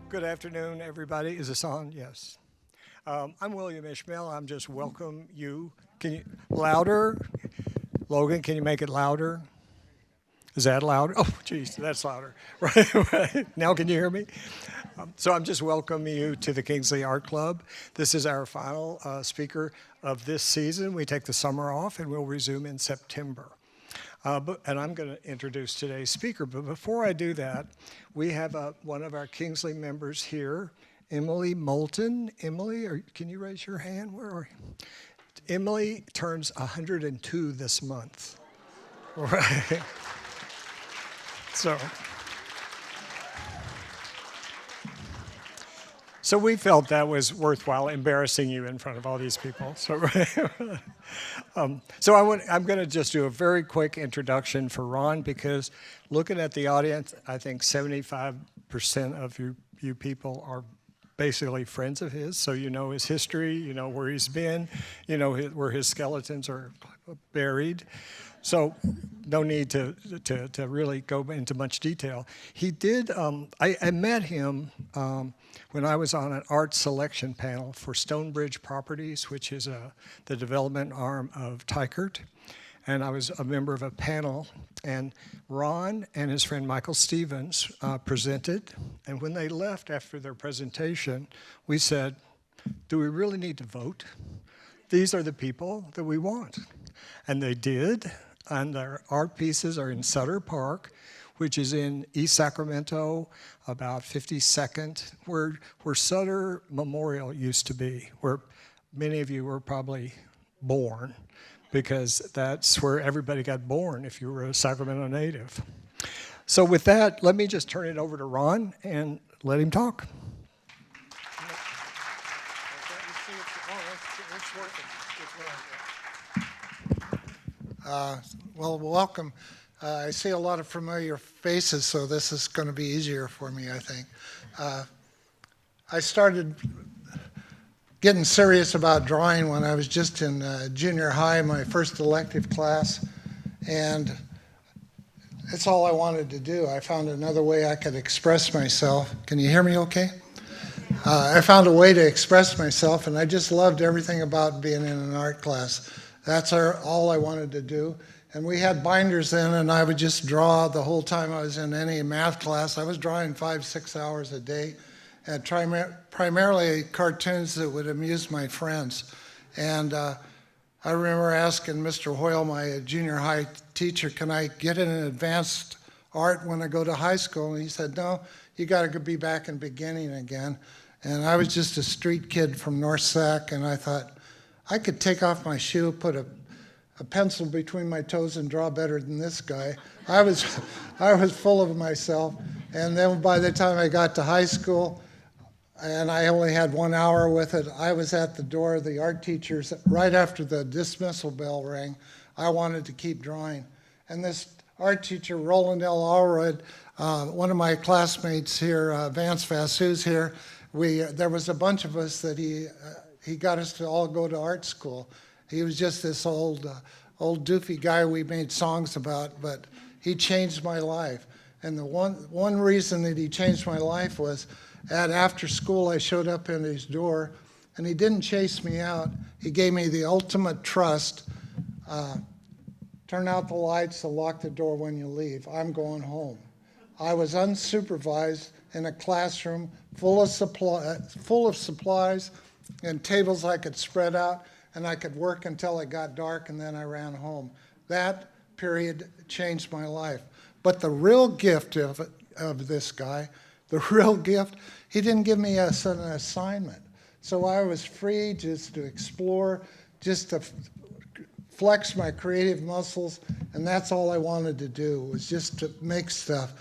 Good afternoon, everybody. Is this on? Yes. I'm William Ishmael. I'm just welcome you. Can you louder? Logan, can you make it louder? Is that louder? Oh, geez, that's louder. Right. Now can you hear me? So I'm just welcoming you to the Kingsley Art Club. This is our final speaker of this season. We take the summer off and we'll resume in September. And I'm going to introduce today's speaker. But before I do that, we have one of our Kingsley members here, Emily Moulton. Emily, can you raise your hand? Where are you? Emily turns 102 this month. Right. So we felt that was worthwhile embarrassing you in front of all these people. I'm going to just do a very quick introduction for Ron, because looking at the audience, I think 75% of you people are basically friends of his. So you know his history, you know where he's been, you know where his skeletons are buried. So no need to really go into much detail. He did, I met him when I was on an art selection panel for Stonebridge Properties, which is the development arm of Teichert. And I was a member of a panel, and Ron and his friend Michael Stevens presented. And when they left after their presentation, we said, do we really need to vote? These are the people that we want. And they did. And their art pieces are in Sutter Park, which is in East Sacramento, about 52nd, where Sutter Memorial used to be, where many of you were probably born, because that's where everybody got born if you were a Sacramento native. So with that, let me just turn it over to Ron and let him talk. Well, welcome. I see a lot of familiar faces, so this is going to be easier for me, I think. I started getting serious about drawing when I was just in junior high, my first elective class, and it's all I wanted to do. I found another way I could express myself. Can you hear me okay? I found a way to express myself, and I just loved everything about being in an art class. That's all I wanted to do. And we had binders then, and I would just draw the whole time I was in any math class. I was drawing 5-6 hours a day, and primarily cartoons that would amuse my friends. And I remember asking Mr. Hoyle, my junior high teacher, can I get in an advanced art when I go to high school? And he said, no, you got to be back in beginning again. And I was just a street kid from North Sac, and I thought, I could take off my shoe, put a pencil between my toes and draw better than this guy. I was full of myself. And then by the time I got to high school, and I only had 1 hour with it, I was at the door of the art teachers right after the dismissal bell rang. I wanted to keep drawing. And this art teacher, Roland L. Allred, one of my classmates here, Vance Vassu's here, there was a bunch of us that he got us to all go to art school. He was just this old doofy guy we made songs about, but he changed my life. And the one reason that he changed my life was after school I showed up in his door, and he didn't chase me out. He gave me the ultimate trust. Turn out the lights and lock the door when you leave. I'm going home. I was unsupervised in a classroom full of supplies and tables I could spread out, and I could work until it got dark, and then I ran home. That period changed my life. But the real gift of this guy, the real gift, he didn't give me an assignment. So I was free just to explore, just to flex my creative muscles, and that's all I wanted to do, was just to make stuff.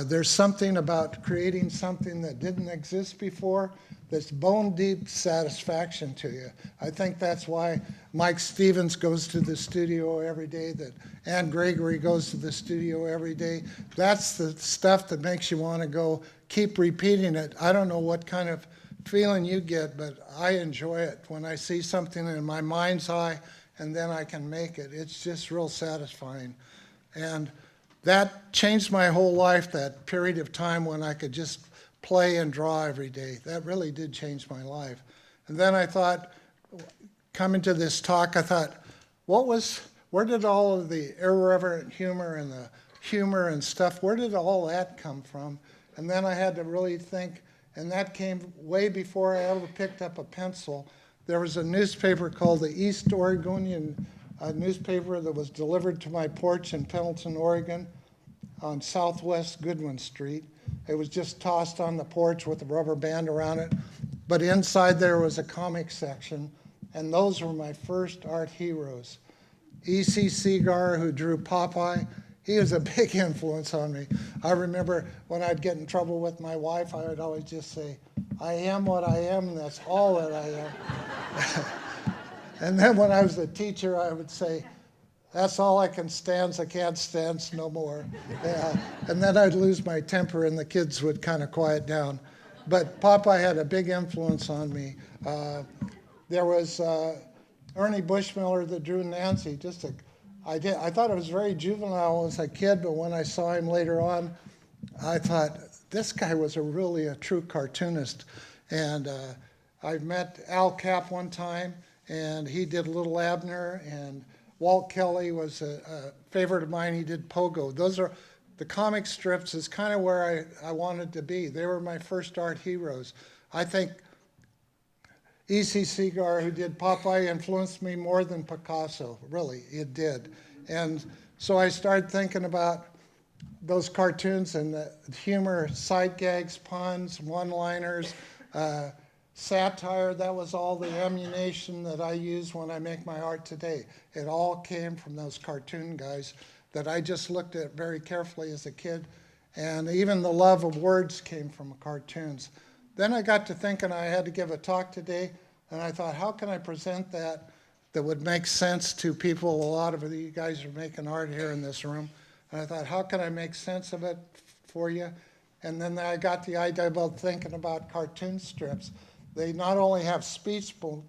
There's something about creating something that didn't exist before that's bone-deep satisfaction to you. I think that's why Mike Stevens goes to the studio every day, that Ann Gregory goes to the studio every day. That's the stuff that makes you want to go keep repeating it. I don't know what kind of feeling you get, but I enjoy it when I see something in my mind's eye and then I can make it. It's just real satisfying. And that changed my whole life, that period of time when I could just play and draw every day. That really did change my life. And then I thought, coming to this talk, I thought, where did all of the irreverent humor and the humor and stuff, where did all that come from? And then I had to really think, and that came way before I ever picked up a pencil. There was a newspaper called the East Oregonian newspaper that was delivered to my porch in Pendleton, Oregon, on Southwest Goodwin Street. It was just tossed on the porch with a rubber band around it. But inside there was a comic section, and those were my first art heroes. E.C. Segar, who drew Popeye, he was a big influence on me. I remember when I'd get in trouble with my wife, I would always just say, I am what I am, and that's all that I am. And then when I was a teacher, I would say, that's all I can stand, I can't stand no more. And then I'd lose my temper and the kids would kind of quiet down. But Popeye had a big influence on me. There was Ernie Bushmiller that drew Nancy. I thought it was very juvenile as a kid, but when I saw him later on, I thought, this guy was really a true cartoonist. And I met Al Capp one time, and he did Little Abner, and Walt Kelly was a favorite of mine. He did Pogo. Those are the comic strips is kind of where I wanted to be. They were my first art heroes. I think E.C. Segar, who did Popeye, influenced me more than Picasso. Really, it did. And so I started thinking about those cartoons and the humor, sight gags, puns, one-liners, satire. That was all the ammunition that I use when I make my art today. It all came from those cartoon guys that I just looked at very carefully as a kid. And even the love of words came from cartoons. Then I got to thinking I had to give a talk today, and I thought, how can I present that would make sense to people? A lot of you guys are making art here in this room. And I thought, how can I make sense of it for you? And then I got the idea about thinking about cartoon strips. They not only have speech balloons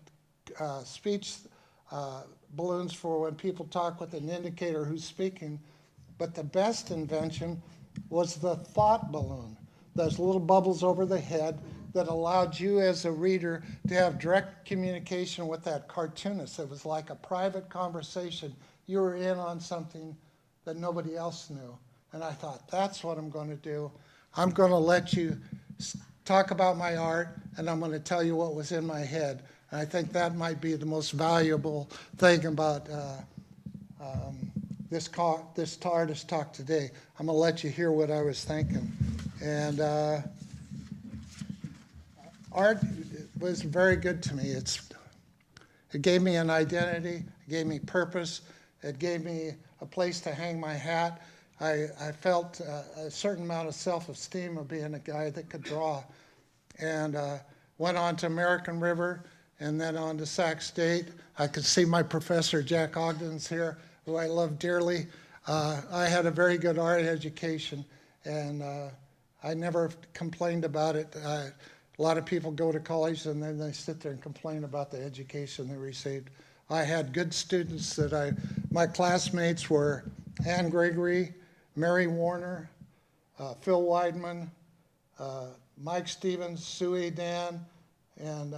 for when people talk with an indicator who's speaking, but the best invention was the thought balloon. Those little bubbles over the head that allowed you as a reader to have direct communication with that cartoonist. It was like a private conversation. You were in on something that nobody else knew. And I thought, that's what I'm going to do. I'm going to let you talk about my art, and I'm going to tell you what was in my head. And I think that might be the most valuable thing about this artist talk today. I'm going to let you hear what I was thinking. And art was very good to me. It gave me an identity, it gave me purpose, it gave me a place to hang my hat. I felt a certain amount of self-esteem of being a guy that could draw. And went on to American River and then on to Sac State. I could see my professor, Jack Ogden's here, who I love dearly. I had a very good art education, and I never complained about it. A lot of people go to college and then they sit there and complain about the education they received. I had good students my classmates were Ann Gregory, Mary Warner, Phil Weidman, Mike Stevens, Suey Dan, and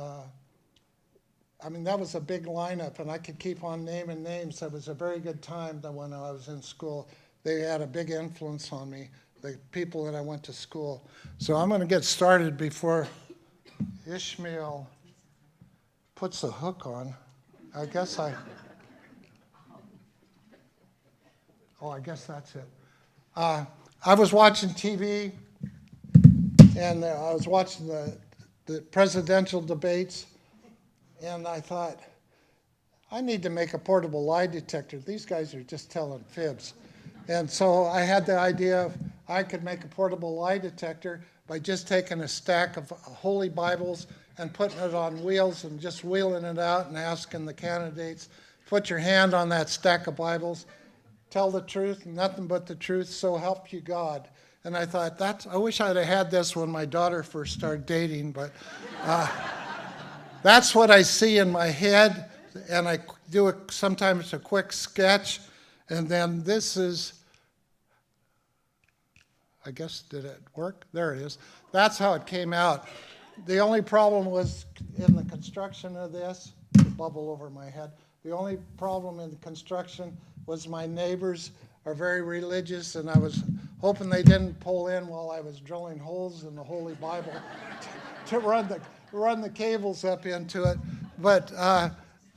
I mean, that was a big lineup, and I could keep on naming names. That was a very good time when I was in school. They had a big influence on me, the people that I went to school. So I'm going to get started before Ishmael puts a hook on. I guess that's it. I was watching TV, and I was watching the presidential debates, and I thought, I need to make a portable lie detector. These guys are just telling fibs. And so I had the idea of I could make a portable lie detector by just taking a stack of holy Bibles and putting it on wheels and just wheeling it out and asking the candidates, put your hand on that stack of Bibles, tell the truth, nothing but the truth, so help you God. And I thought, I wish I'd have had this when my daughter first started dating, but that's what I see in my head, and I do sometimes a quick sketch, and then this is I guess, did it work? There it is. That's how it came out. The only problem was in the construction of this, the bubble over my head. The only problem in the construction was my neighbors are very religious, and I was hoping they didn't pull in while I was drilling holes in the Holy Bible to run the cables up into it. But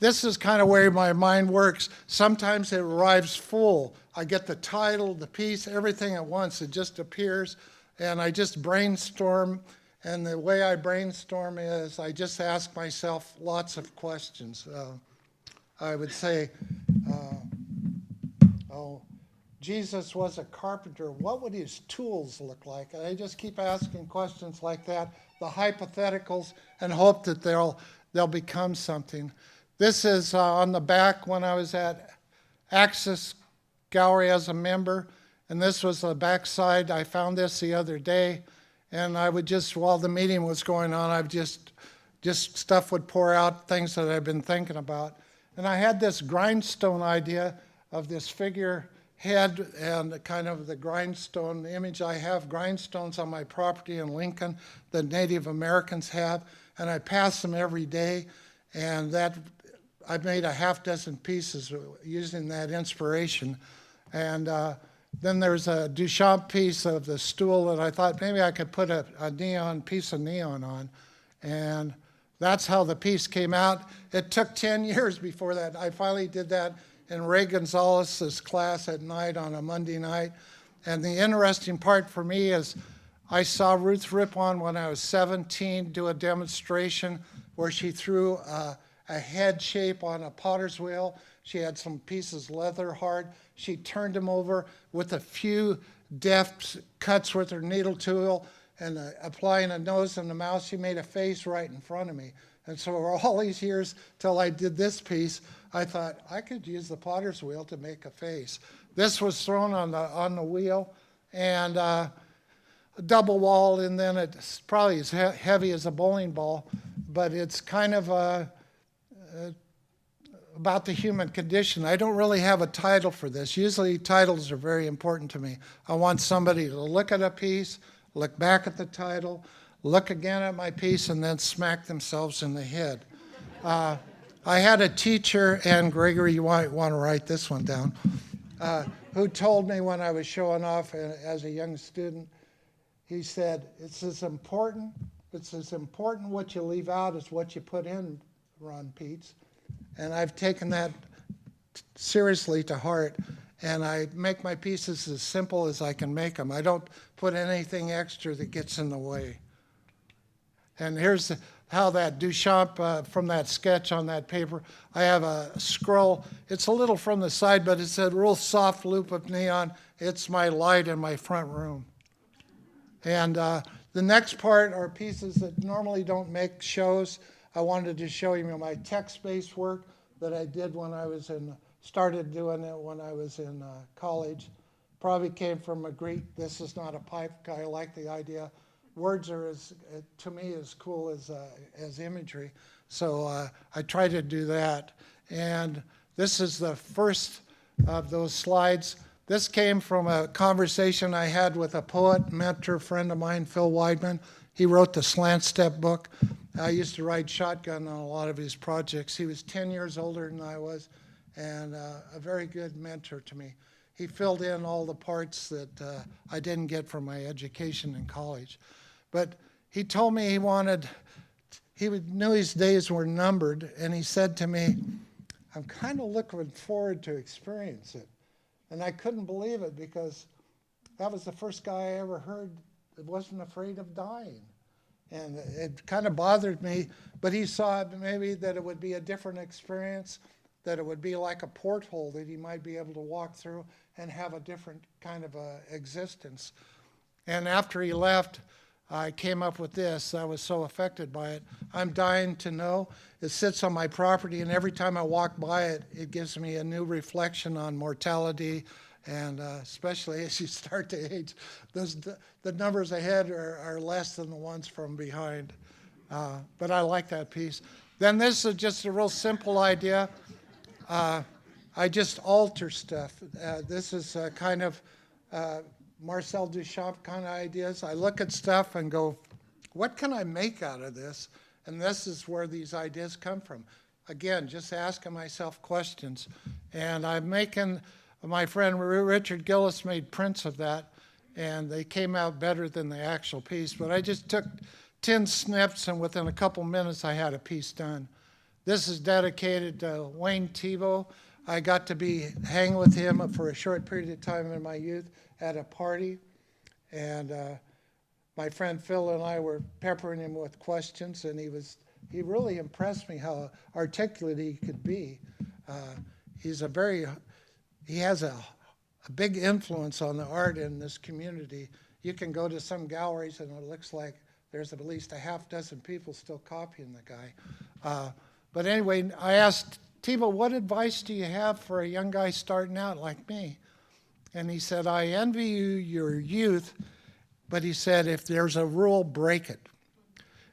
this is kind of where my mind works. Sometimes it arrives full. I get the title, the piece, everything at once. It just appears, and I just brainstorm. And the way I brainstorm is I just ask myself lots of questions. I would say, Jesus was a carpenter. What would his tools look like? And I just keep asking questions like that, the hypotheticals, and hope that they'll become something. This is on the back when I was at Axis Gallery as a member, and this was the back side. I found this the other day, and I would just, while the meeting was going on, I'd just stuff would pour out, things that I've been thinking about. And I had this grindstone idea of this figure head and kind of the grindstone image. I have grindstones on my property in Lincoln that Native Americans have, and I pass them every day. And that I've made a half dozen pieces using that inspiration. And then there's a Duchamp piece of the stool that I thought maybe I could put a piece of neon on. And that's how the piece came out. It took 10 years before that. I finally did that in Ray Gonzalez's class at night on a Monday night. And the interesting part for me is I saw Ruth Rippon when I was 17 do a demonstration where she threw a head shape on a potter's wheel. She had some pieces leather hard. She turned them over with a few deft cuts with her needle tool and applying a nose and a mouth. She made a face right in front of me. And so for all these years till I did this piece, I thought I could use the potter's wheel to make a face. This was thrown on the wheel and double walled, and then it's probably as heavy as a bowling ball, but it's kind of about the human condition. I don't really have a title for this. Usually titles are very important to me. I want somebody to look at a piece, look back at the title, look again at my piece, and then smack themselves in the head. I had a teacher, and Gregory, you might want to write this one down, who told me when I was showing off as a young student, he said, it's as important what you leave out as what you put in, Ron Peetz. And I've taken that seriously to heart, and I make my pieces as simple as I can make them. I don't put anything extra that gets in the way. And here's how that Duchamp, from that sketch on that paper, I have a scroll. It's a little from the side, but it's a real soft loop of neon. It's my light in my front room. And the next part are pieces that normally don't make shows. I wanted to show you my text-based work that I did when I was started doing it when I was in college. Probably came from a Greek, this is not a pipe. I like the idea. Words are, to me, as cool as imagery. So I try to do that. And this is the first of those slides. This came from a conversation I had with a poet, mentor, friend of mine, Phil Weidman. He wrote the Slant Step book. I used to ride shotgun on a lot of his projects. He was 10 years older than I was, and a very good mentor to me. He filled in all the parts that I didn't get from my education in college. But he told me he knew his days were numbered, and he said to me, I'm kind of looking forward to experience it. And I couldn't believe it because that was the first guy I ever heard that wasn't afraid of dying. And it kind of bothered me, but he saw maybe that it would be a different experience, that it would be like a porthole that he might be able to walk through and have a different kind of existence. And after he left, I came up with this. I was so affected by it. I'm dying to know. It sits on my property, and every time I walk by it, it gives me a new reflection on mortality, and especially as you start to age, the numbers ahead are less than the ones from behind. But I like that piece. Then this is just a real simple idea. I just alter stuff. This is kind of Marcel Duchamp kind of ideas. I look at stuff and go, what can I make out of this? And this is where these ideas come from. Again, just asking myself questions. And I'm making, my friend Richard Gillis made prints of that, and they came out better than the actual piece. But I just took 10 snips, and within a couple minutes, I had a piece done. This is dedicated to Wayne Thiebaud. I got to hang with him for a short period of time in my youth at a party. And my friend Phil and I were peppering him with questions, and he really impressed me how articulate he could be. He has a big influence on the art in this community. You can go to some galleries and it looks like there's at least a half dozen people still copying the guy. But anyway, I asked Thiebaud, what advice do you have for a young guy starting out like me? And he said, I envy you your youth, but he said, if there's a rule, break it.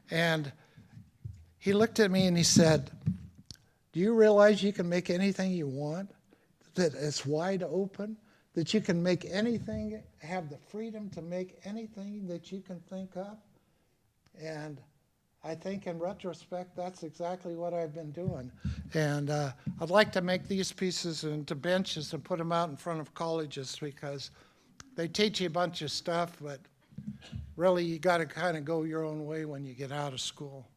And he looked at me and he said, do you realize you can make anything you want? That it's wide open? That you can make anything, have the freedom to make anything that you can think of? And I think in retrospect, that's exactly what I've been doing. And I'd like to make these pieces into benches and put them out in front of colleges, because they teach you a bunch of stuff, but really you got to kind of go your own way when you get out of school.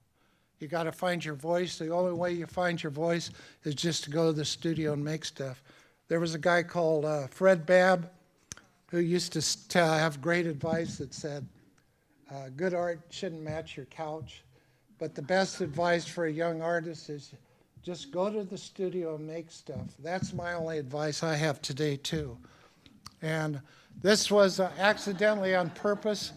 You got to find your voice. The only way you find your voice is just to go to the studio and make stuff. There was a guy called Fred Babb who used to have great advice that said, good art shouldn't match your couch, but the best advice for a young artist is just go to the studio and make stuff. That's my only advice I have today, too. And this was accidentally on purpose.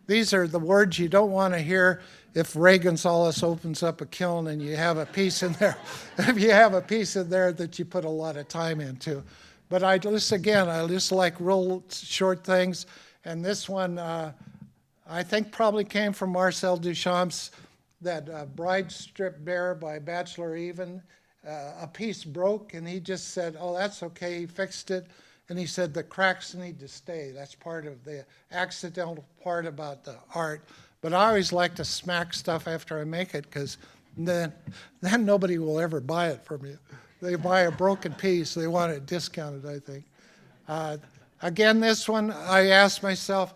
These are the words you don't want to hear if Ray Gonzalez opens up a kiln and you have a piece in there. If you have a piece in there that you put a lot of time into. But I just like real short things. And this one, I think probably came from Marcel Duchamp's, that Bride Stripped Bare by Bachelor Even. A piece broke and he just said, oh, that's okay, he fixed it. And he said the cracks need to stay. That's part of the accidental part about the art. But I always like to smack stuff after I make it, because then nobody will ever buy it from you. They buy a broken piece, they want it discounted, I think. Again, this one, I asked myself,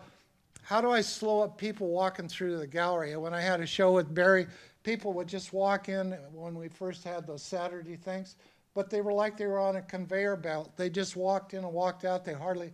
how do I slow up people walking through the gallery? And when I had a show with Barry, people would just walk in when we first had those Saturday things, but they were like they were on a conveyor belt. They just walked in and walked out. They hardly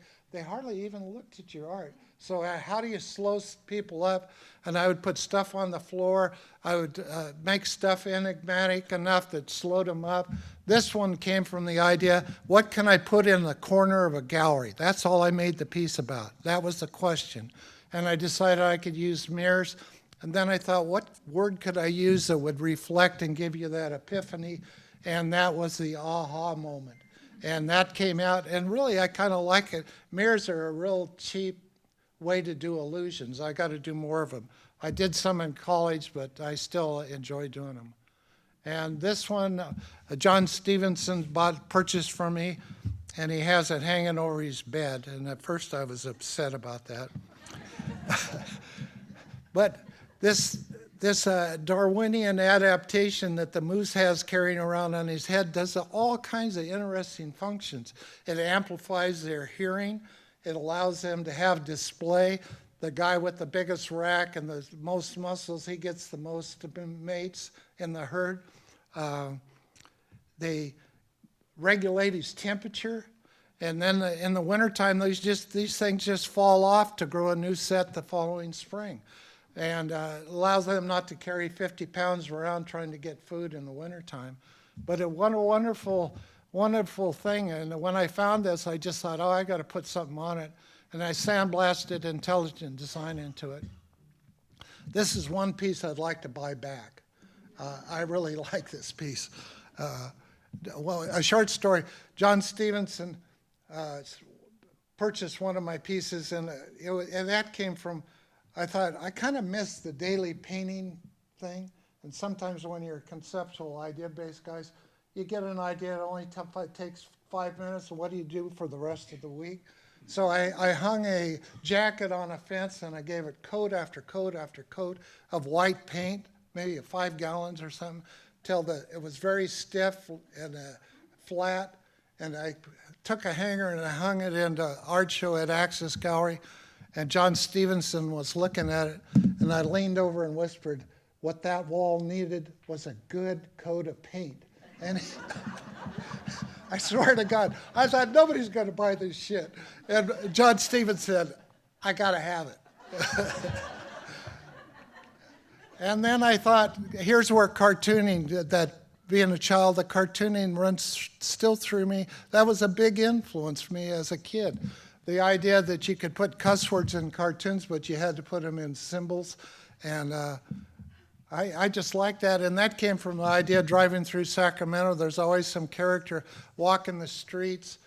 even looked at your art. So how do you slow people up? And I would put stuff on the floor. I would make stuff enigmatic enough that slowed them up. This one came from the idea, what can I put in the corner of a gallery? That's all I made the piece about. That was the question. And I decided I could use mirrors. And then I thought, what word could I use that would reflect and give you that epiphany? And that was the aha moment. And that came out, and really I kind of like it. Mirrors are a real cheap way to do illusions. I got to do more of them. I did some in college, but I still enjoy doing them. And this one, John Stevenson purchased from me, and he has it hanging over his bed. And at first I was upset about that. But this Darwinian adaptation that the moose has carrying around on his head does all kinds of interesting functions. It amplifies their hearing. It allows them to have display. The guy with the biggest rack and the most muscles, he gets the most mates in the herd. They regulate his temperature. And then in the wintertime, these things just fall off to grow a new set the following spring. And allows them not to carry 50 pounds around trying to get food in the wintertime. But what a wonderful, wonderful thing. And when I found this, I just thought, oh, I got to put something on it. And I sandblasted intelligent design into it. This is one piece I'd like to buy back. I really like this piece. Well, a short story. John Stevenson purchased one of my pieces, and that came from, I thought, I kind of miss the daily painting thing. And sometimes when you're conceptual, idea-based guys, you get an idea, it only takes 5 minutes, and what do you do for the rest of the week? So I hung a jacket on a fence and I gave it coat after coat after coat of white paint, maybe 5 gallons or something, till it was very stiff and flat. And I took a hanger and I hung it into art show at Axis Gallery. And John Stevenson was looking at it, and I leaned over and whispered, what that wall needed was a good coat of paint. And I swear to God, I thought, nobody's going to buy this shit. And John Stevens said, I got to have it. And then I thought, here's where cartooning, that being a child, the cartooning runs still through me. That was a big influence for me as a kid. The idea that you could put cuss words in cartoons, but you had to put them in symbols. And I just like that. And that came from the idea driving through Sacramento. There's always some character walking the streets,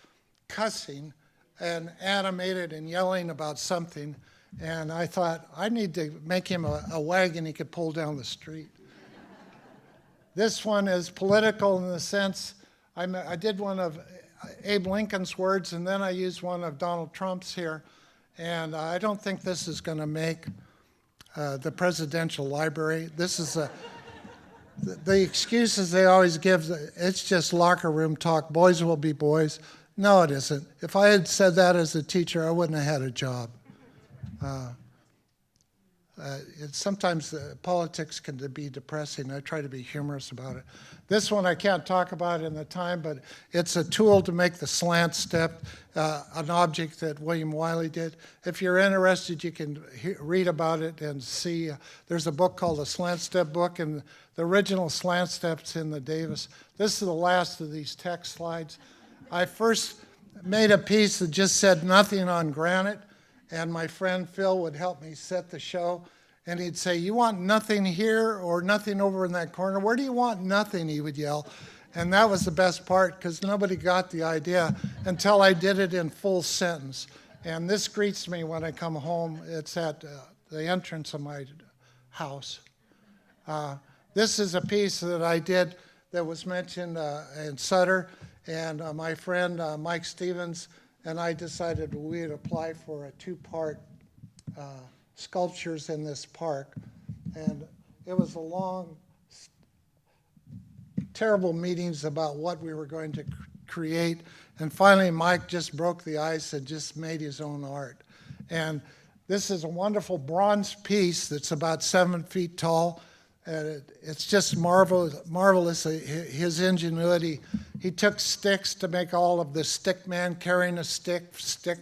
cussing and animated and yelling about something. And I thought, I need to make him a wagon he could pull down the street. This one is political in the sense, I did one of Abe Lincoln's words, and then I used one of Donald Trump's here. And I don't think this is going to make the presidential library. This is the excuses they always give, it's just locker room talk. Boys will be boys. No, it isn't. If I had said that as a teacher, I wouldn't have had a job. Sometimes politics can be depressing. I try to be humorous about it. This one I can't talk about in the time, but it's a tool to make the slant step, an object that William Wiley did. If you're interested, you can read about it and see. There's a book called the Slant Step Book, and the original slant step's in the Davis. This is the last of these text slides. I first made a piece that just said nothing on granite, and my friend Phil would help me set the show. And he'd say, you want nothing here or nothing over in that corner? Where do you want nothing, he would yell. And that was the best part, because nobody got the idea until I did it in full sentence. And this greets me when I come home. It's at the entrance of my house. This is a piece that I did that was mentioned in Sutter. And my friend Mike Stevens and I decided we'd apply for a 2-part sculptures in this park. And it was a long, terrible meetings about what we were going to create. And finally, Mike just broke the ice and just made his own art. And this is a wonderful bronze piece that's about 7 feet tall. And it's just marvelous, his ingenuity. He took sticks to make all of the stick man carrying a stick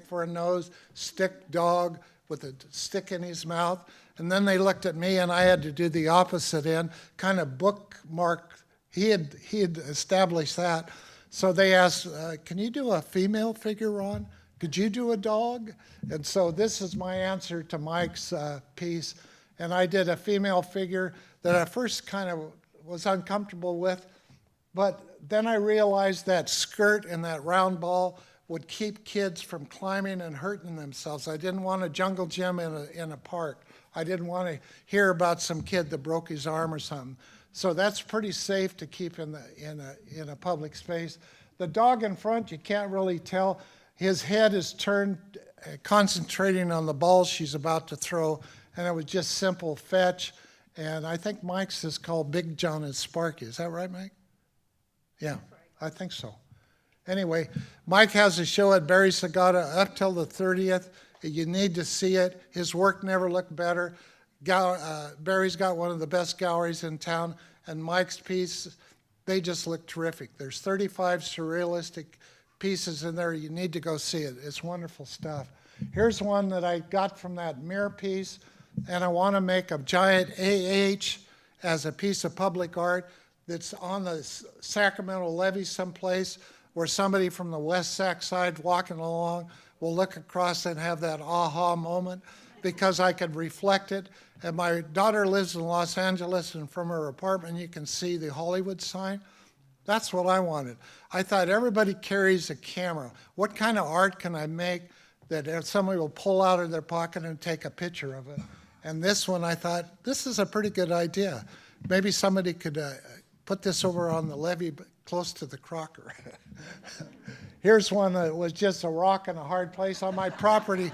for a nose, stick dog with a stick in his mouth. And then they looked at me and I had to do the opposite end, kind of bookmark. He had established that. So they asked, can you do a female figure, Ron? Could you do a dog? And so this is my answer to Mike's piece. And I did a female figure that I first kind of was uncomfortable with, but then I realized that skirt and that round ball would keep kids from climbing and hurting themselves. I didn't want a jungle gym in a park. I didn't want to hear about some kid that broke his arm or something. So that's pretty safe to keep in a public space. The dog in front, you can't really tell. His head is turned, concentrating on the ball she's about to throw, and it was just simple fetch. And I think Mike's is called Big John and Sparky. Is that right, Mike? Yeah, I think so. Anyway, Mike has a show at Barry Sagata up till the 30th. You need to see it. His work never looked better. Barry's got one of the best galleries in town, and Mike's piece, they just look terrific. There's 35 surrealistic pieces in there. You need to go see it. It's wonderful stuff. Here's one that I got from that mirror piece, and I want to make a giant AH as a piece of public art that's on the Sacramento levee someplace where somebody from the West Sac side walking along will look across and have that aha moment because I could reflect it. And my daughter lives in Los Angeles, and from her apartment you can see the Hollywood sign. That's what I wanted. I thought everybody carries a camera. What kind of art can I make that somebody will pull out of their pocket and take a picture of it? And this one, I thought, this is a pretty good idea. Maybe somebody could put this over on the levee close to the Crocker. Here's one that was just a rock in a hard place on my property.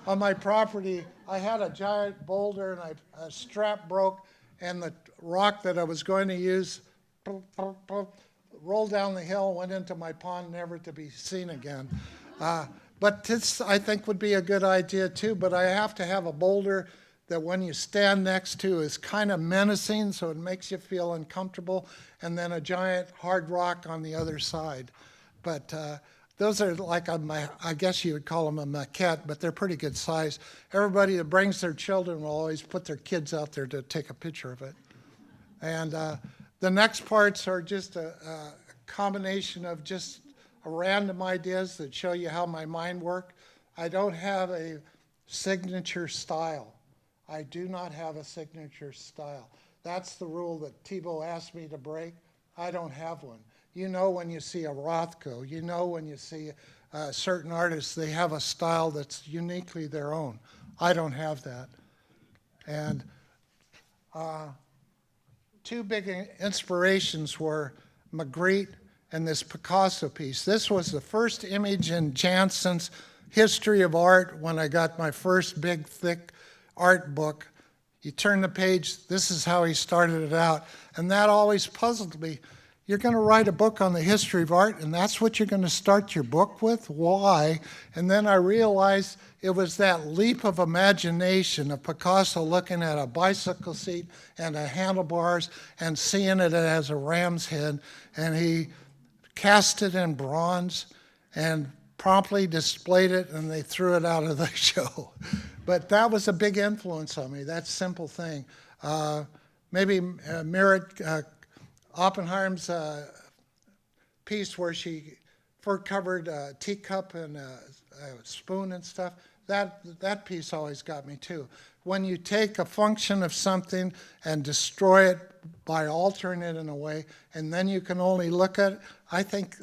On my property, I had a giant boulder and a strap broke, and the rock that I was going to use rolled down the hill, went into my pond, never to be seen again. But this, I think, would be a good idea too, but I have to have a boulder that when you stand next to is kind of menacing, so it makes you feel uncomfortable, and then a giant hard rock on the other side. But those are like, I guess you would call them a maquette, but they're pretty good size. Everybody that brings their children will always put their kids out there to take a picture of it. And the next parts are just a combination of just random ideas that show you how my mind works. I don't have a signature style. I do not have a signature style. That's the rule that Thibault asked me to break. I don't have one. You know when you see a Rothko, you know when you see certain artists, they have a style that's uniquely their own. I don't have that. And two big inspirations were Magritte and this Picasso piece. This was the first image in Jansen's History of Art when I got my first big, thick art book. You turn the page, this is how he started it out. And that always puzzled me. You're going to write a book on the history of art, and that's what you're going to start your book with? Why? And then I realized it was that leap of imagination of Picasso looking at a bicycle seat and the handlebars and seeing it as a ram's head, and he cast it in bronze and promptly displayed it, and they threw it out of the show. But that was a big influence on me, that simple thing. Maybe Merritt Oppenheim's piece where she fur-covered teacup and a spoon and stuff, that piece always got me too. When you take a function of something and destroy it by altering it in a way, and then you can only look at it, I think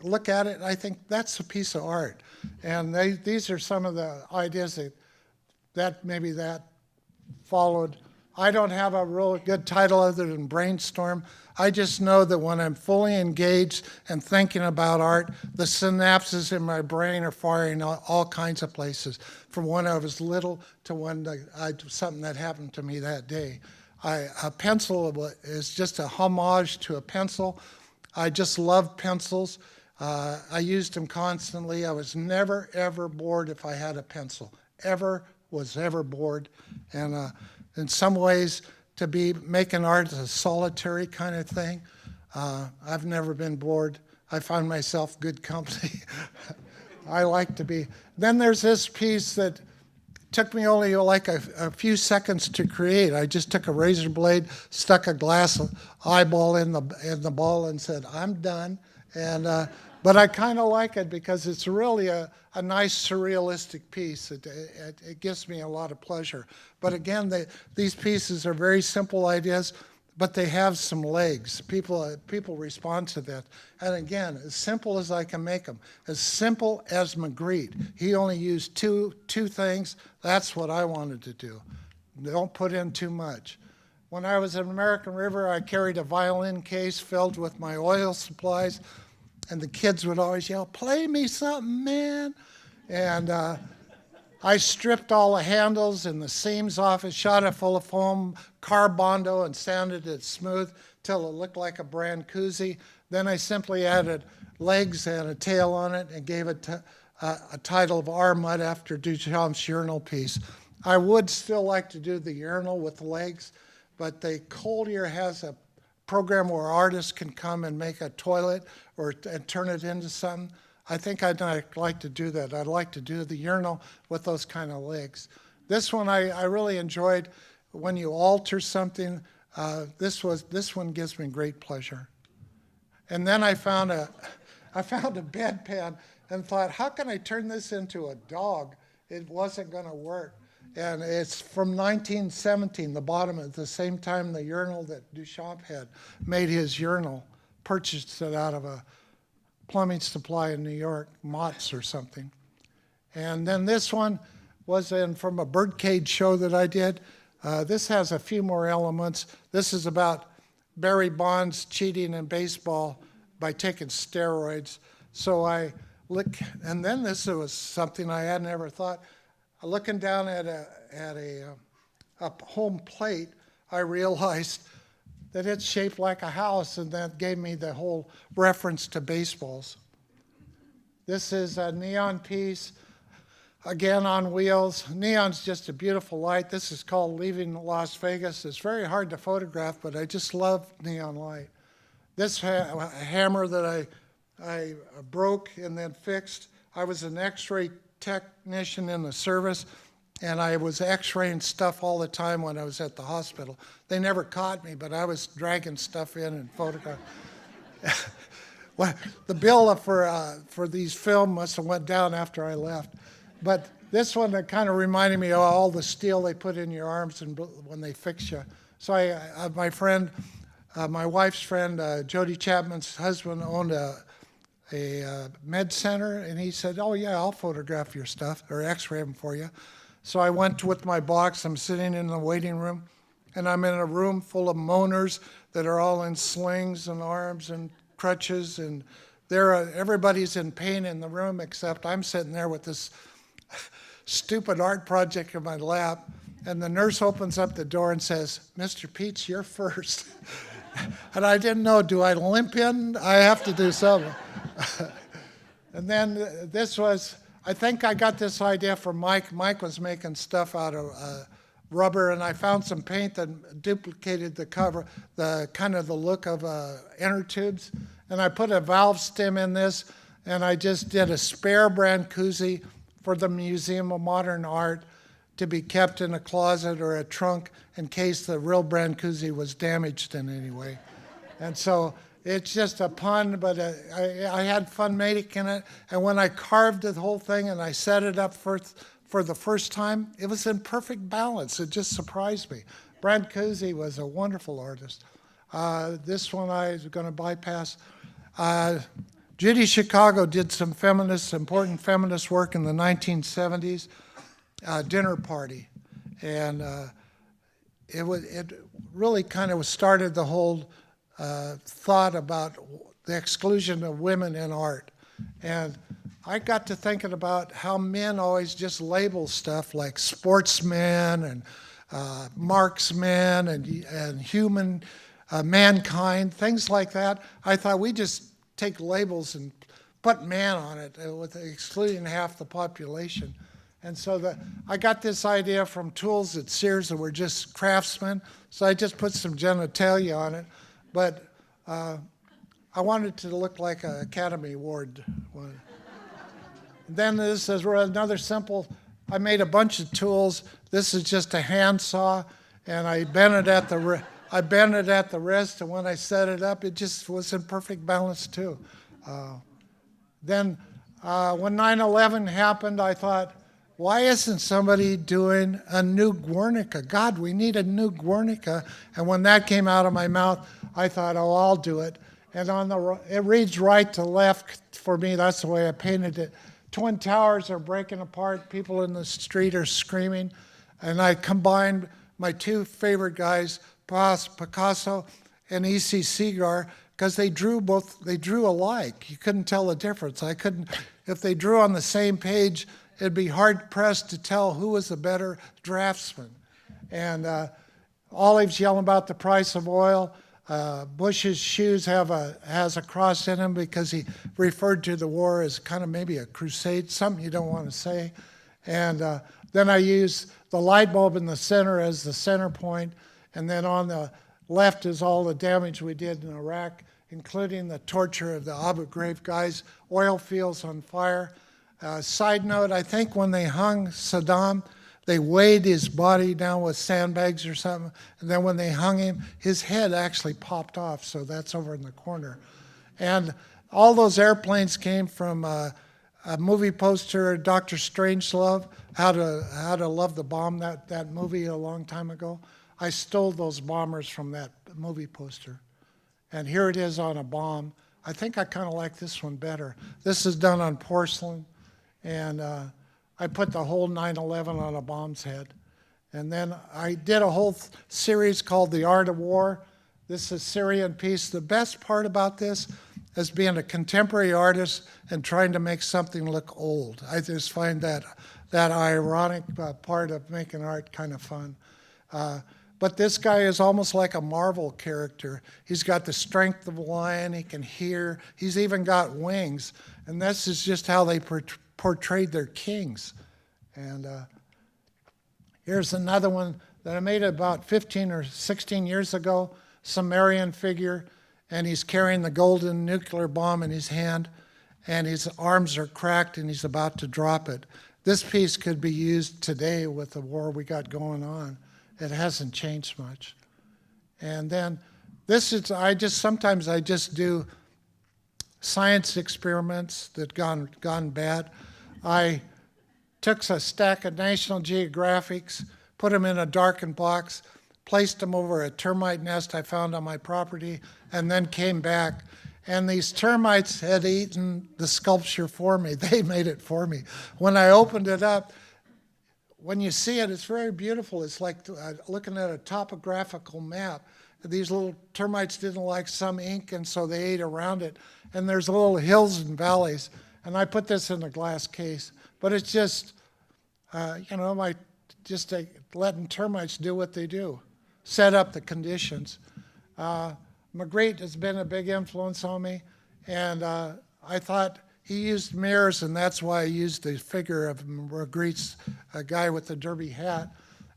that's a piece of art. And these are some of the ideas that maybe that followed. I don't have a real good title other than brainstorm. I just know that when I'm fully engaged and thinking about art, the synapses in my brain are firing all kinds of places, from when I was little to when something that happened to me that day. A pencil is just a homage to a pencil. I just love pencils. I used them constantly. I was never, ever bored if I had a pencil. Was ever bored. And in some ways, to be making art is a solitary kind of thing. I've never been bored. I find myself good company. I like to be. Then there's this piece that took me only like a few seconds to create. I just took a razor blade, stuck a glass eyeball in the ball, and said, "I'm done." And but I kind of like it because it's really a nice surrealistic piece. It gives me a lot of pleasure. But again, these pieces are very simple ideas, but they have some legs. People respond to that. And again, as simple as I can make them. As simple as Magritte. He only used two things. That's what I wanted to do. Don't put in too much. When I was at American River, I carried a violin case filled with my oil supplies, and the kids would always yell, "Play me something, man." And I stripped all the handles and the seams off it, shot it full of foam, carbondo, and sanded it smooth till it looked like a Brancusi. Then I simply added legs and a tail on it and gave it a title of Armut after Duchamp's urinal piece. I would still like to do the urinal with legs, but the Collier has a program where artists can come and make a toilet and turn it into something. I think I'd like to do that. I'd like to do the urinal with those kind of legs. This one I really enjoyed. When you alter something, this one gives me great pleasure. And then I found a bedpan and thought, how can I turn this into a dog? It wasn't going to work. And it's from 1917, the bottom, at the same time the urinal that Duchamp had made his urinal, purchased it out of a plumbing supply in New York, Mott's or something. And then this one was from a birdcage show that I did. This has a few more elements. This is about Barry Bonds cheating in baseball by taking steroids. So I look, and then this was something I had never thought. Looking down at a home plate, I realized that it's shaped like a house, and that gave me the whole reference to baseballs. This is a neon piece, again on wheels. Neon's just a beautiful light. This is called Leaving Las Vegas. It's very hard to photograph, but I just love neon light. This hammer that I broke and then fixed, I was an x-ray technician in the service, and I was x-raying stuff all the time when I was at the hospital. They never caught me, but I was dragging stuff in and photographing. Well, the bill for these film must have went down after I left. But this one kind of reminded me of all the steel they put in your arms and when they fix you. So my friend, my wife's friend, Jody Chapman's husband, owned a med center, and he said, "Oh yeah, I'll photograph your stuff or x-ray them for you." So I went with my box. I'm sitting in the waiting room, and I'm in a room full of moaners that are all in slings and arms and crutches, and everybody's in pain in the room except I'm sitting there with this stupid art project in my lap, and the nurse opens up the door and says, "Mr. Peetz, you're first." And I didn't know, do I limp in? I have to do something. And then this was, I think I got this idea from Mike. Mike was making stuff out of rubber, and I found some paint that duplicated the cover, the kind of the look of inner tubes. And I put a valve stem in this, and I just did a spare Brancusi for the Museum of Modern Art to be kept in a closet or a trunk in case the real Brancusi was damaged in any way. And so it's just a pun, but I had fun making it. And when I carved the whole thing and I set it up for the first time, it was in perfect balance. It just surprised me. Brancusi was a wonderful artist. This one I was going to bypass. Judy Chicago did some important feminist work in the 1970s. Dinner Party, and it really kind of started the whole thought about the exclusion of women in art. And I got to thinking about how men always just label stuff like sportsmen and marksmen and human mankind, things like that. I thought we just take labels and put man on it, with excluding half the population. And so I got this idea from tools at Sears that were just craftsmen, so I just put some genitalia on it. But I wanted it to look like an Academy Award one. Then this is another simple, I made a bunch of tools. This is just a hand saw, and I bent it at the wrist, and when I set it up, it just was in perfect balance too. Then when 9/11 happened, I thought, why isn't somebody doing a new Guernica? God, we need a new Guernica. And when that came out of my mouth, I thought, oh, I'll do it. And it reads right to left for me. That's the way I painted it. Twin Towers are breaking apart. People in the street are screaming. And I combined my two favorite guys, Picasso and E.C. Segar, because they drew alike. You couldn't tell the difference. If they drew on the same page, it'd be hard-pressed to tell who was the better draftsman. And Olive's yelling about the price of oil. Bush's shoes has a cross in them because he referred to the war as kind of maybe a crusade, something you don't want to say. And then I use the light bulb in the center as the center point, and then on the left is all the damage we did in Iraq, including the torture of the Abu Ghraib guys, oil fields on fire. Side note, I think when they hung Saddam, they weighed his body down with sandbags or something, and then when they hung him, his head actually popped off, so that's over in the corner. And all those airplanes came from a movie poster, Dr. Strangelove, How to Love the Bomb, that movie a long time ago. I stole those bombers from that movie poster. And here it is on a bomb. I think I kind of like this one better. This is done on porcelain. And I put the whole 9/11 on a bomb's head. And then I did a whole series called The Art of War. This is Syrian piece. The best part about this as being a contemporary artist and trying to make something look old. I just find that ironic part of making art kind of fun. But this guy is almost like a Marvel character. He's got the strength of a lion, he can hear, he's even got wings. And this is just how they portrayed their kings. And here's another one that I made about 15 or 16 years ago, Sumerian figure, and he's carrying the golden nuclear bomb in his hand, and his arms are cracked and he's about to drop it. This piece could be used today with the war we got going on. It hasn't changed much. And then this is, sometimes I just do science experiments that gone bad. I took a stack of National Geographics, put them in a darkened box, placed them over a termite nest I found on my property, and then came back. And these termites had eaten the sculpture for me. They made it for me. When I opened it up, when you see it, it's very beautiful. It's like looking at a topographical map. These little termites didn't like some ink, and so they ate around it. And there's little hills and valleys. And I put this in a glass case. But it's just, letting termites do what they do, set up the conditions. Magritte has been a big influence on me. And I thought, he used mirrors, and that's why I used the figure of Magritte's guy with the derby hat.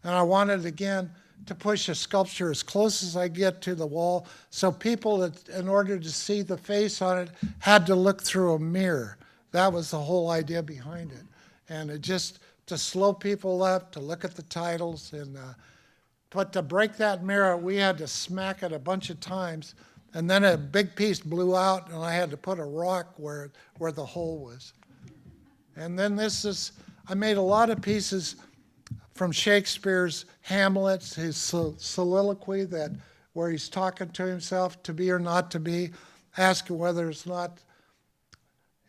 And I wanted, again, to push a sculpture as close as I get to the wall, so people, in order to see the face on it, had to look through a mirror. That was the whole idea behind it. And it just, to slow people up, to look at the titles. But to break that mirror, we had to smack it a bunch of times. And then a big piece blew out, and I had to put a rock where the hole was. And then I made a lot of pieces from Shakespeare's Hamlet, his soliloquy where he's talking to himself, to be or not to be, asking whether it's not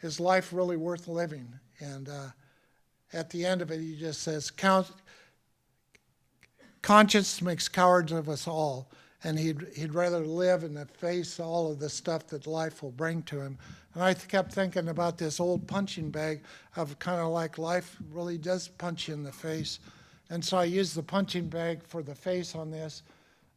his life really worth living. And at the end of it, he just says, conscience makes cowards of us all. And he'd rather live and face all of the stuff that life will bring to him. And I kept thinking about this old punching bag of kind of like life really does punch you in the face. And so I used the punching bag for the face on this.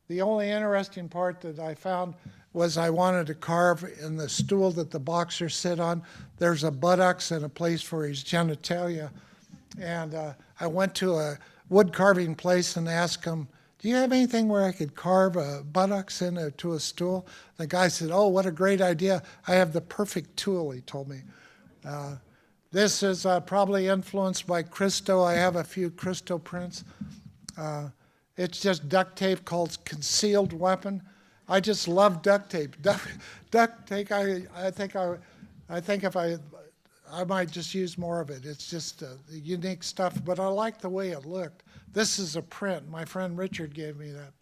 The only interesting part that I found was I wanted to carve in the stool that the boxers sit on. There's a buttocks and a place for his genitalia. And I went to a wood carving place and asked him, do you have anything where I could carve a buttocks into a stool? The guy said, oh, what a great idea. I have the perfect tool, he told me. This is probably influenced by Christo. I have a few Christo prints. It's just duct tape called concealed weapon. I just love duct tape. Duct tape, I think if I might just use more of it. It's just unique stuff, but I like the way it looked. This is a print. My friend Richard gave me that,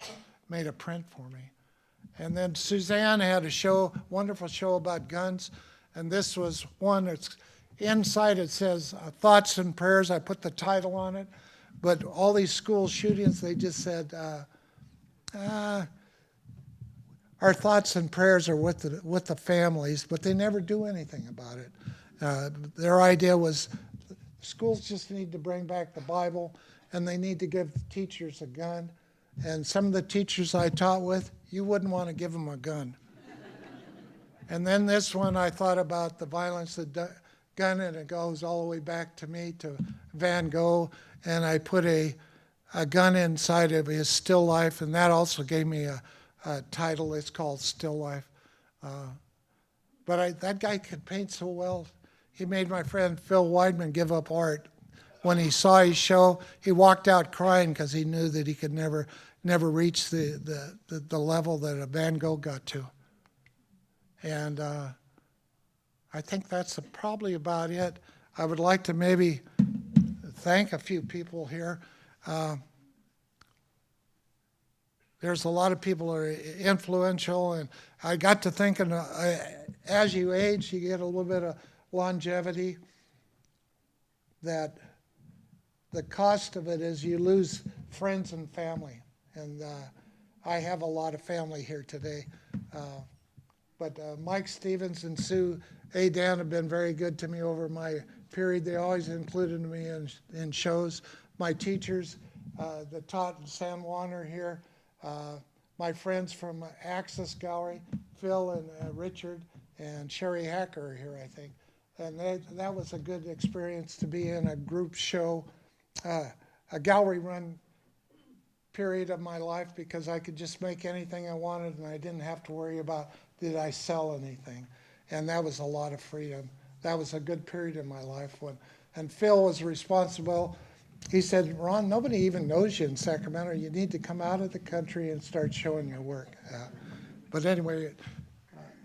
made a print for me. And then Suzanne had a wonderful show about guns, and this was one that's inside. It says Thoughts and Prayers. I put the title on it, but all these school shootings, they just said, our thoughts and prayers are with the families, but they never do anything about it. Their idea was schools just need to bring back the Bible, and they need to give teachers a gun. And some of the teachers I taught with, you wouldn't want to give them a gun. And then this one, I thought about the violence of gun, and it goes all the way back to me, to Van Gogh, and I put a gun inside of his still life, and that also gave me a title. It's called Still Life. But that guy could paint so well. He made my friend Phil Weidman give up art. When he saw his show, he walked out crying because he knew that he could never reach the level that a Van Gogh got to. And I think that's probably about it. I would like to maybe thank a few people here. There's a lot of people who are influential, and I got to thinking, as you age, you get a little bit of longevity, that the cost of it is you lose friends and family. And I have a lot of family here today. But Mike Stevens and Sue A. Dan have been very good to me over my period. They always included me in shows. My teachers that taught in San Juan are here. My friends from Axis Gallery, Phil and Richard and Sherry Hacker are here, I think. And that was a good experience to be in a group show, a gallery run period of my life, because I could just make anything I wanted and I didn't have to worry about did I sell anything. And that was a lot of freedom. That was a good period in my life. And Phil was responsible. He said, Ron, nobody even knows you in Sacramento. You need to come out of the country and start showing your work. But anyway,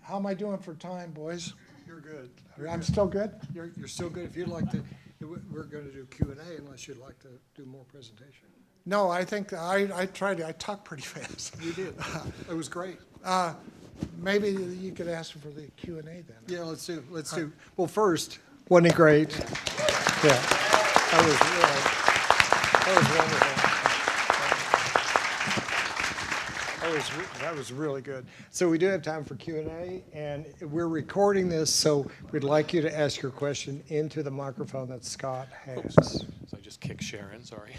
how am I doing for time, boys? You're good. I'm still good? You're still good. If you'd like to, we're going to do Q&A unless you'd like to do more presentation. No, I think I tried. I talked pretty fast. You did. It was great. Maybe you could ask for the Q&A then. Yeah, let's do. Well, first, wasn't he great? Yeah, that was wonderful. That was really good. So we do have time for Q&A, and we're recording this, so we'd like you to ask your question into the microphone that Scott has. So I just kicked Sharon, sorry.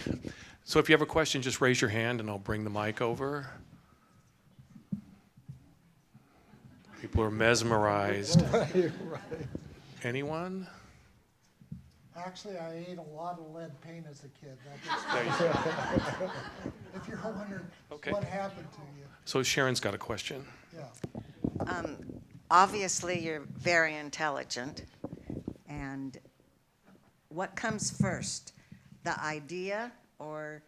So if you have a question, just raise your hand and I'll bring the mic over. People are mesmerized. Right. Anyone? Actually, I ate a lot of lead paint as a kid. There you go. If you're wondering Okay. what happened to you. So Sharon's got a question. Yeah. Obviously, you're very intelligent. And what comes first, the idea or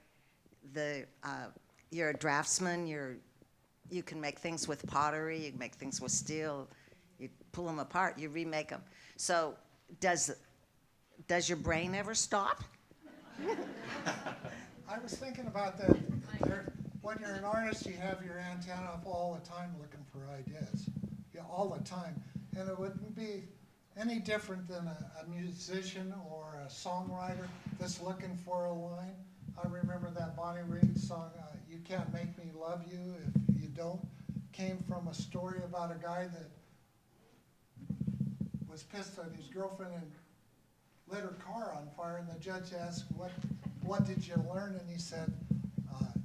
you're a draftsman, you can make things with pottery, you can make things with steel, you pull them apart, you remake them. So does your brain ever stop? I was thinking about that. When you're an artist, you have your antenna up all the time looking for ideas. Yeah, all the time. And it wouldn't be any different than a musician or a songwriter that's looking for a line. I remember that Bonnie Raitt song, You Can't Make Me Love You If You Don't, came from a story about a guy that was pissed at his girlfriend and lit her car on fire, and the judge asked, what did you learn? And he said,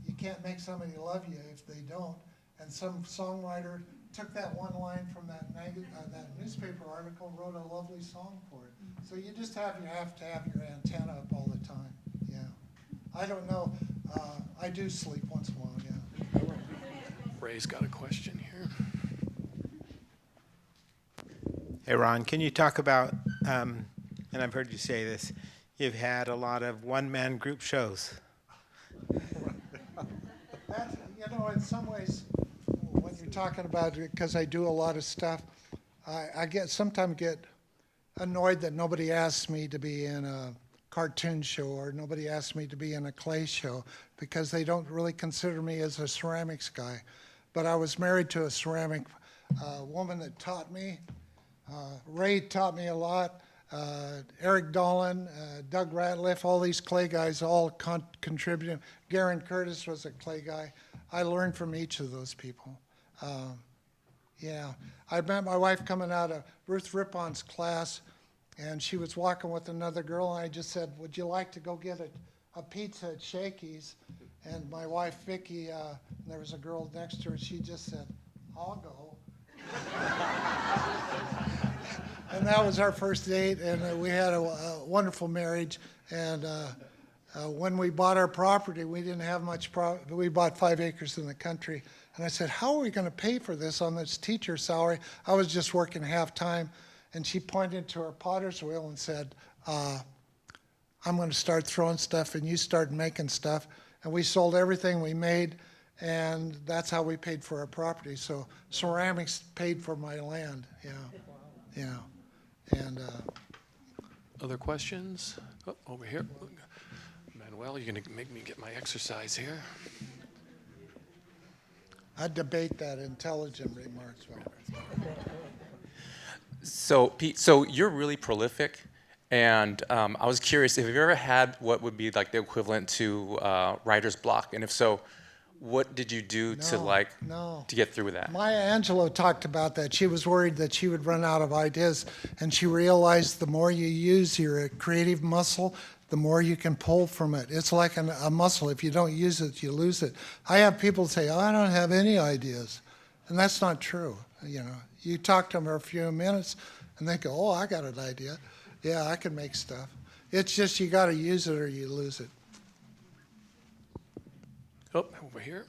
you can't make somebody love you if they don't. And some songwriter took that one line from that newspaper article, wrote a lovely song for it. So you just have to have your antenna up all the time. Yeah. I don't know. I do sleep once in a while. Yeah. Ray's got a question here. Hey, Ron, can you talk about, and I've heard you say this, you've had a lot of one-man group shows. That, in some ways, when you're talking about it, because I do a lot of stuff, I sometimes get annoyed that nobody asks me to be in a cartoon show or nobody asks me to be in a clay show because they don't really consider me as a ceramics guy. But I was married to a ceramic woman that taught me. Ray taught me a lot. Eric Dolan, Doug Ratliff, all these clay guys all contributed. Garen Curtis was a clay guy. I learned from each of those people. Yeah, I met my wife coming out of Ruth Rippon's class, and she was walking with another girl, and I just said, would you like to go get a pizza at Shakey's? And my wife, Vicki, there was a girl next to her, she just said, I'll go. And that was our first date, and we had a wonderful marriage. And when we bought our property, we didn't have much property. We bought 5 acres in the country. And I said, how are we going to pay for this on this teacher salary? I was just working half-time. And she pointed to her potter's wheel and said, I'm going to start throwing stuff, and you start making stuff. And we sold everything we made, and that's how we paid for our property. So ceramics paid for my land, yeah. Yeah. And Other questions? Oh, over here. Manuel, you're going to make me get my exercise here. I debate that intelligent remarks. So, Pete, so you're really prolific, and I was curious if you've ever had what would be like the equivalent to writer's block, and if so, What did you do to No. to get through with that? Maya Angelou talked about that. She was worried that she would run out of ideas, and she realized the more you use your creative muscle, the more you can pull from it. It's like a muscle. If you don't use it, you lose it. I have people say, "Oh, I don't have any ideas," and that's not true. You talk to them for a few minutes, and they go, "Oh, I got an idea. Yeah, I can make stuff." It's just you got to use it or you lose it. Oh, over here.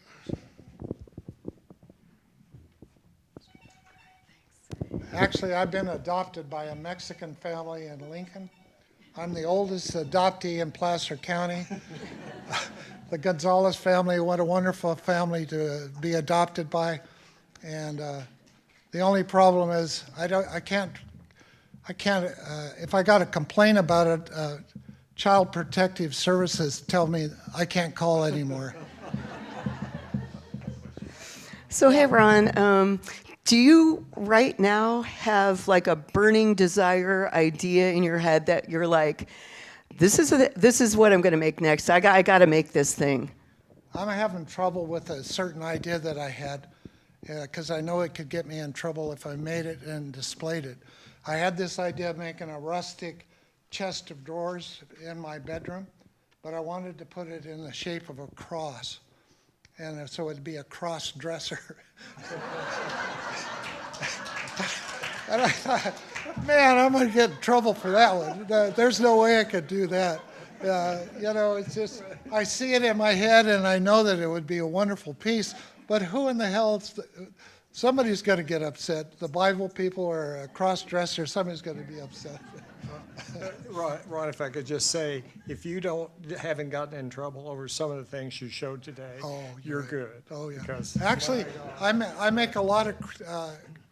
Actually, I've been adopted by a Mexican family in Lincoln. I'm the oldest adoptee in Placer County. The Gonzalez family, what a wonderful family to be adopted by. And the only problem is I can't, if I got a complaint about it, Child Protective Services tell me I can't call anymore. So, hey, Ron, do you right now have like a burning desire idea in your head that you're like, this is what I'm going to make next. I got to make this thing. I'm having trouble with a certain idea that I had because I know it could get me in trouble if I made it and displayed it. I had this idea of making a rustic chest of drawers in my bedroom, but I wanted to put it in the shape of a cross. And so it'd be a cross dresser. And I thought, man, I'm going to get in trouble for that one. There's no way I could do that. It's just, I see it in my head and I know that it would be a wonderful piece, but who in the hell, somebody's going to get upset. The Bible people or a cross dresser, somebody's going to be upset. Ron, if I could just say, if you haven't gotten in trouble over some of the things you showed today, you're right. good. Oh, yeah. Because Actually, I make a lot of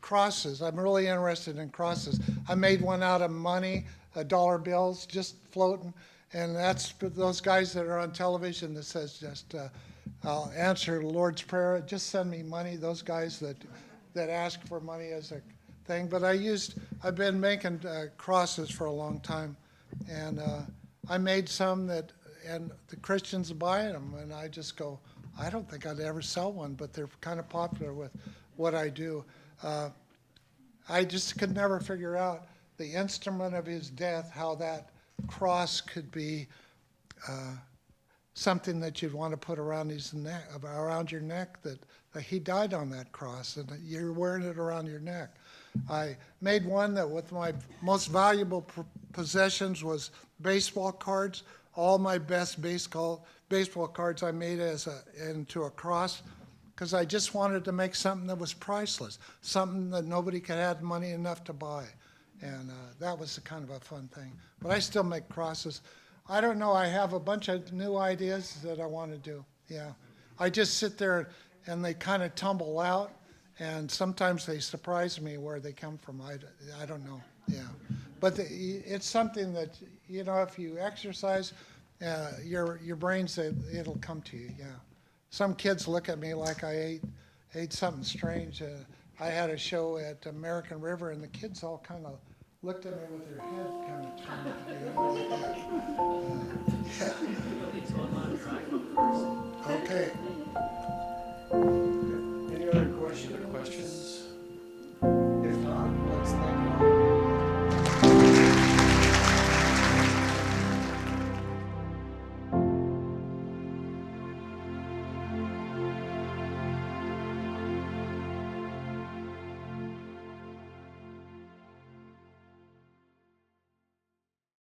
crosses. I'm really interested in crosses. I made one out of money, dollar bills, just floating. And that's for those guys that are on television that says just, I'll answer the Lord's Prayer, just send me money. Those guys that ask for money as a thing. But I've been making crosses for a long time. And I made some and the Christians are buying them. And I just go, I don't think I'd ever sell one, but they're kind of popular with what I do. I just could never figure out the instrument of his death, how that cross could be something that you'd want to put around his neck, around your neck, that he died on that cross, and you're wearing it around your neck. I made one that with my most valuable possessions was baseball cards. All my best baseball cards I made into a cross, because I just wanted to make something that was priceless, something that nobody could have money enough to buy. And that was kind of a fun thing. But I still make crosses. I don't know, I have a bunch of new ideas that I want to do, yeah. I just sit there and they kind of tumble out, and sometimes they surprise me where they come from. I don't know, yeah. But it's something that, if you exercise, your brain said it'll come to you, yeah. Some kids look at me like I ate something strange. I had a show at American River, and the kids all kind of looked at me with their head kind of turned, like that.